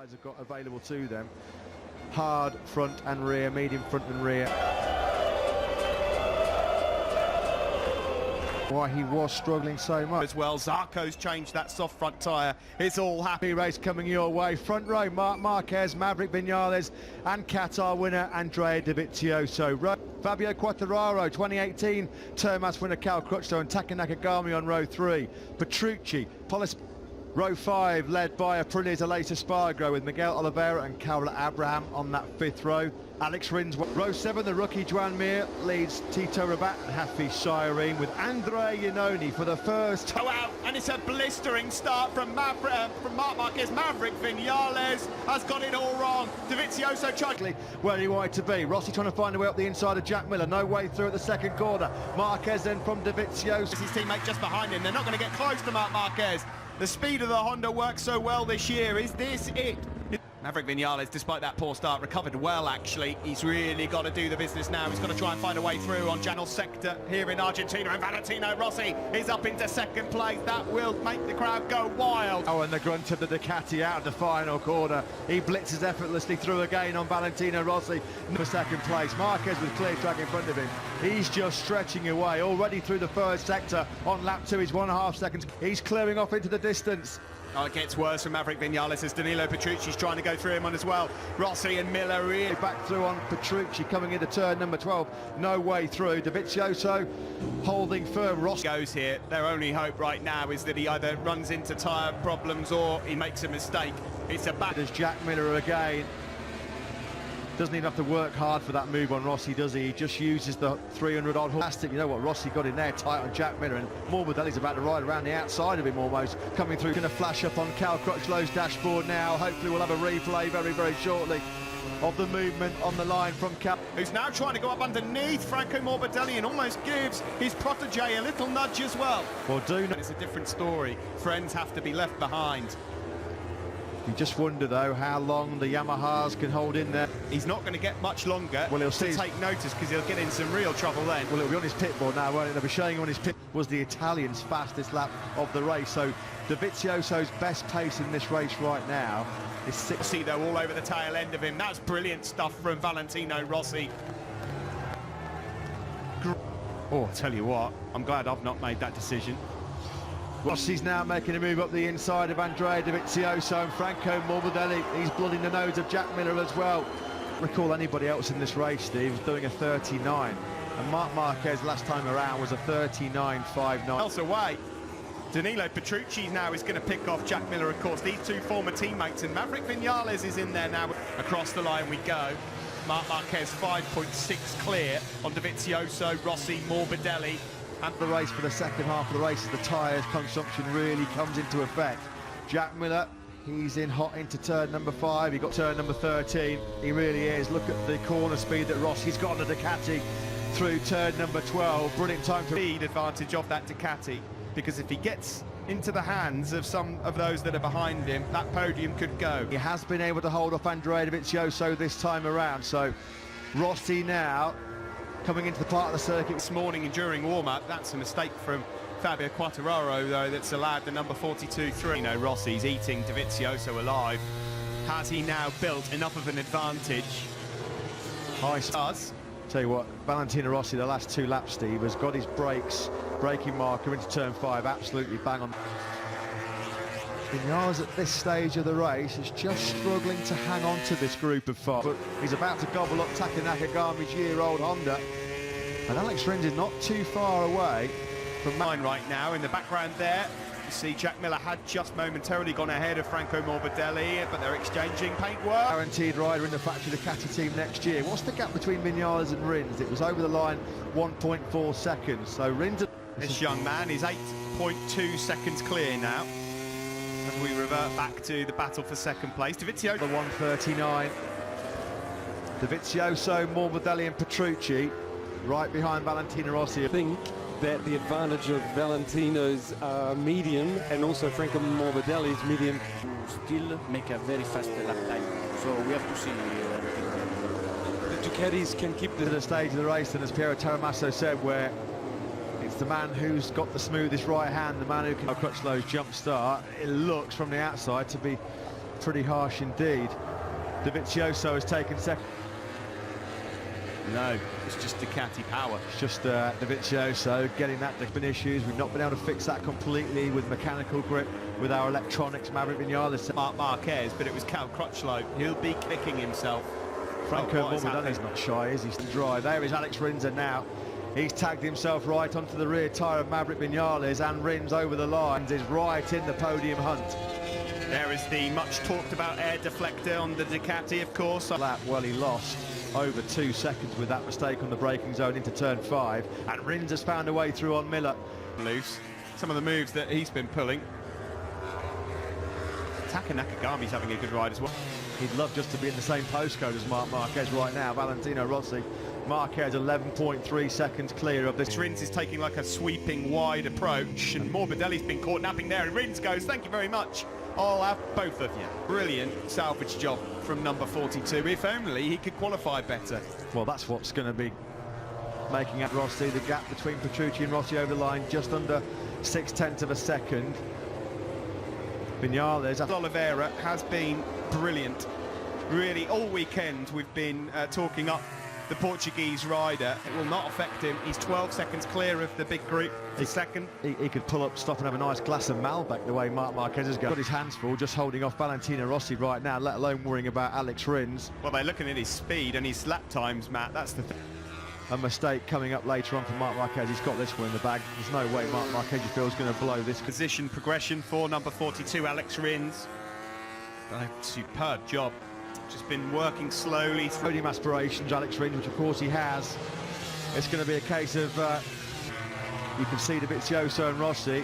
tyres have got available to them. Hard front and rear, medium front and rear. Why he was struggling so much as well. Zarco's changed that soft front tyre. It's all happy. Race coming your way. Front row, Marc Marquez, Maverick Vinales and Qatar winner Andrea Dovizioso. Fabio Quartararo, 2018 Termas winner Cal Crutchlow and Taka Nakagami on row 3. Petrucci, row 5 led by Aprilia Delay Espargaro with Miguel Oliveira and Carola Abraham on that 5th row. Alex Rins, row 7, the rookie Joan Mir leads Tito Rabat and Hafiz Shireen with Andrea Iannone for the first. Oh, out, and it's a blistering start from Marc Marquez. Maverick Vinales has got it all wrong. Dovizioso chugging where he wanted to be. Rossi trying to find a way up the inside of Jack Miller. No way through at the second corner. Marquez then from Dovizioso. His teammate just behind him. They're not going to get close to Marc Marquez. The speed of the Honda works so well this year. Is this it? Maverick Vinales, despite that poor start, recovered well, actually. He's really got to do the business now. He's got to try and find a way through on Channel Sector here in Argentina. And Valentino Rossi is up into second place. That will make the crowd go wild. Oh, and the grunt of the Ducati out of the final corner. He blitzes effortlessly through again on Valentino Rossi for second place. Marquez with clear track in front of him. He's just stretching away. Already through the first sector on lap 2. He's 1.5 seconds. He's clearing off into the distance. Oh, it gets worse for Maverick Vinales as Danilo Petrucci's trying to go through him on as well. Rossi and Miller really back through on Petrucci coming into turn number 12. No way through. Dovizioso holding firm. Rossi goes here. Their only hope right now is that he either runs into tyre problems or he makes a mistake. It's a back. There's Jack Miller again. Doesn't even have to work hard for that move on Rossi, does he? He just uses the 300 odd plastic. You know what, Rossi got in there tight on Jack Miller, and Morbidelli's about to ride around the outside of him almost. Coming through, going to flash up on Cal Crutchlow's dashboard now. Hopefully we'll have a replay very shortly of the movement on the line from Cal. Who's now trying to go up underneath Franco Morbidelli and almost gives his protege a little nudge as well. Well, it's a different story. Friends have to be left behind. You just wonder, though, how long the Yamahas can hold in there. He's not going to get much longer. Well, he'll see. Take notice because he'll get in some real trouble then. Well, it'll be on his pit board now, won't it? They'll be showing him on his pit. Was the Italian's fastest lap of the race. So Dovizioso's best pace in this race right now is 6. See, though, all over the tail end of him. That's brilliant stuff from Valentino Rossi. Oh, I tell you what, I'm glad I've not made that decision. Rossi's now making a move up the inside of Andrea Dovizioso and Franco Morbidelli. He's blooding the nose of Jack Miller as well. Recall anybody else in this race, Steve, was doing a 39. And Marc Marquez last time around was a 39.59. Else away. Danilo Petrucci now is going to pick off Jack Miller, of course. These two former teammates, and Maverick Vinales is in there now. Across the line we go. Marc Marquez 5.6 clear on Dovizioso, Rossi, Morbidelli. And the race for the second half of the race as the tyres consumption really comes into effect. Jack Miller, he's in hot into turn number 5. He got turn number 13. He really is. Look at the corner speed that Rossi's got on the Ducati through turn number 12. Brilliant time to speed advantage of that Ducati, because if he gets into the hands of some of those that are behind him, that podium could go. He has been able to hold off Andrea Dovizioso this time around. So Rossi now coming into the part of the circuit this morning and during warm-up. That's a mistake from Fabio Quartararo, though, that's allowed the number 42-3. You know, Rossi's eating Dovizioso alive. Has he now built enough of an advantage? High stars. Tell you what, Valentino Rossi, the last 2 laps, Steve, has got his braking marker into turn 5, absolutely bang on. Vinales at this stage of the race is just struggling to hang on to this group of 5. But he's about to gobble up Taka Nakagami's year-old Honda. And Alex Rins is not too far away from mine right now. In the background there, you see Jack Miller had just momentarily gone ahead of Franco Morbidelli, but they're exchanging paintwork. Guaranteed rider in the factory Ducati team next year. What's the gap between Vinales and Rins? It was over the line 1.4 seconds. So Rins... This young man is 8.2 seconds clear now. As we revert back to the battle for second place. Dovizioso. The 139. Dovizioso, Morbidelli and Petrucci right behind Valentino Rossi. I think that the advantage of Valentino's medium and also Franco Morbidelli's medium still make a very fast lap time. So we have to see. The Ducatis can keep the stage of the race, and as Piero Taramasso said, where it's the man who's got the smoothest right hand, the man who can Crutchlow's jump start. It looks from the outside to be pretty harsh indeed. Dovizioso has taken second. No, it's just Ducati power. It's just Dovizioso getting that been issues. We've not been able to fix that completely with mechanical grip, with our electronics. Maverick Vinales. Marc Marquez, but it was Cal Crutchlow. He'll be kicking himself. Franco Morbidelli's not shy, is he? Dry. There is Alex Rinzer now. He's tagged himself right onto the rear tyre of Maverick Vinales, and Rins over the lines is right in the podium hunt. There is the much talked about air deflector on the Ducati, of course. Well, he lost over 2 seconds with that mistake on the braking zone into turn 5, and Rins has found a way through on Miller. Loose. Some of the moves that he's been pulling. Taka Nakagami's having a good ride as well. He'd love just to be in the same postcode as Marc Marquez right now. Valentino Rossi. Marquez 11.3 seconds clear of this. Rins is taking like a sweeping wide approach, and Morbidelli's been caught napping there, and Rins goes, thank you very much. I'll have both of you. Brilliant salvage job from number 42. If only he could qualify better. Well, that's what's going to be making at Rossi. The gap between Petrucci and Rossi over the line just under 0.6 of a second. Vinales. Oliveira has been brilliant. Really, all weekend we've been talking up the Portuguese rider. It will not affect him. He's 12 seconds clear of the big group. He's second. He could pull up, stop and have a nice glass of Malbec the way Marc Marquez has got his hands full, just holding off Valentino Rossi right now, let alone worrying about Alex Rins. Well, they're looking at his speed and his lap times, Matt. That's the thing. A mistake coming up later on for Marc Marquez. He's got this one in the bag. There's no way Marc Marquez, you feel, is going to blow this. Position progression for number 42, Alex Rins. Done a superb job. Just been working slowly. Podium aspirations, Alex Rins, which of course he has. It's going to be a case of, you can see Dovizioso and Rossi.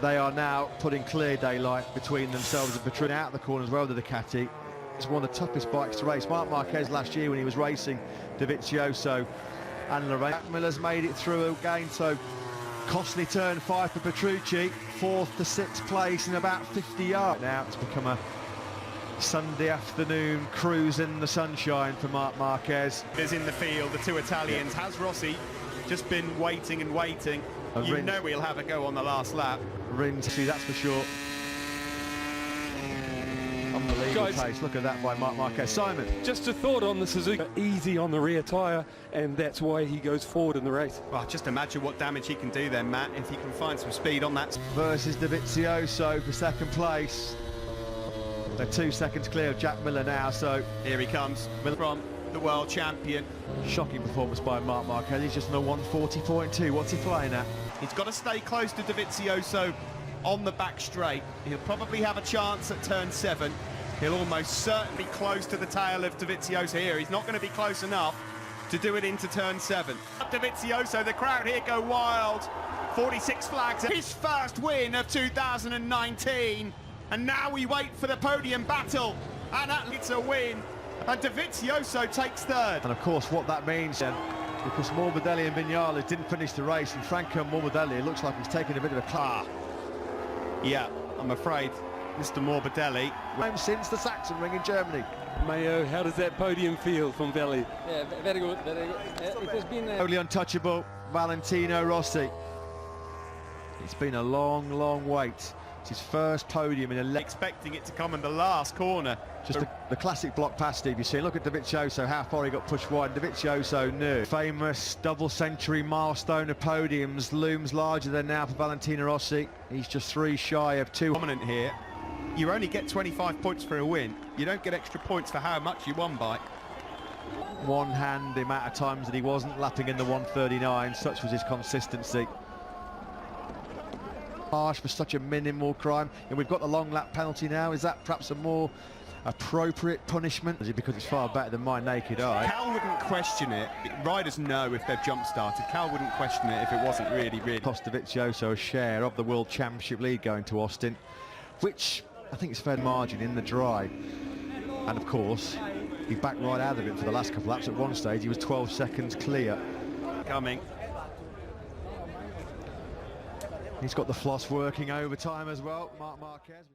They are now putting clear daylight between themselves and Petrucci out the corner as well, the Ducati. It's one of the toughest bikes to race. Marc Marquez last year when he was racing Dovizioso and Lorraine. Miller's made it through again, so costly turn 5 for Petrucci, 4th to 6th place in about 50 yards. Now it's become a Sunday afternoon cruise in the sunshine for Marc Marquez. Is in the field, the two Italians. Has Rossi just been waiting and waiting? And you know he'll have a go on the last lap. Rins, see, that's for sure. Unbelievable pace. Look at that by Marc Marquez. Simon. Just a thought on the Suzuki. Easy on the rear tyre, and that's why he goes forward in the race. Well, just imagine what damage he can do then, Matt, if he can find some speed on that. Versus Dovizioso for second place. They're 2 seconds clear of Jack Miller now, so... Here he comes, from the world champion. Shocking performance by Marc Marquez. He's just on a 140.2. What's he flying at? He's got to stay close to Dovizioso on the back straight. He'll probably have a chance at turn 7. He'll almost certainly be close to the tail of Dovizioso here. He's not going to be close enough to do it into turn 7. Dovizioso, the crowd here go wild. 46 flags, his first win of 2019. And now we wait for the podium battle. And it's a win. And Dovizioso takes 3rd. And of course what that means then, because Morbidelli and Vinales didn't finish the race, and Franco Morbidelli, it looks like he's taken a bit of a car. Yeah, I'm afraid Mr. Morbidelli. Since the Saxon Ring in Germany. Mayo, how does that podium feel from Valley? Yeah, very good, very good. It has been... Only untouchable, Valentino Rossi. It's been a long, long wait. It's his first podium in a... Expecting it to come in the last corner. Just the classic block pass, Steve, you see. Look at Dovizioso, how far he got pushed wide. Dovizioso knew. Famous double-century milestone of podiums looms larger than now for Valentino Rossi. He's just 3 shy of 2. Dominant here. You only get 25 points for a win. You don't get extra points for how much you won by. One hand the amount of times that he wasn't lapping in the 139, such was his consistency. Harsh for such a minimal crime, and we've got the long lap penalty now. Is that perhaps a more appropriate punishment? Is it because it's far better than my naked eye? Cal wouldn't question it. Riders know if they've jump started. Cal wouldn't question it if it wasn't really. Cost Dovizioso a share of the World Championship lead going to Austin, which I think is fair margin in the dry. And of course, he backed right out of it for the last couple of laps. At one stage, he was 12 seconds clear. Coming. He's got the floss working overtime as well, Marc Marquez.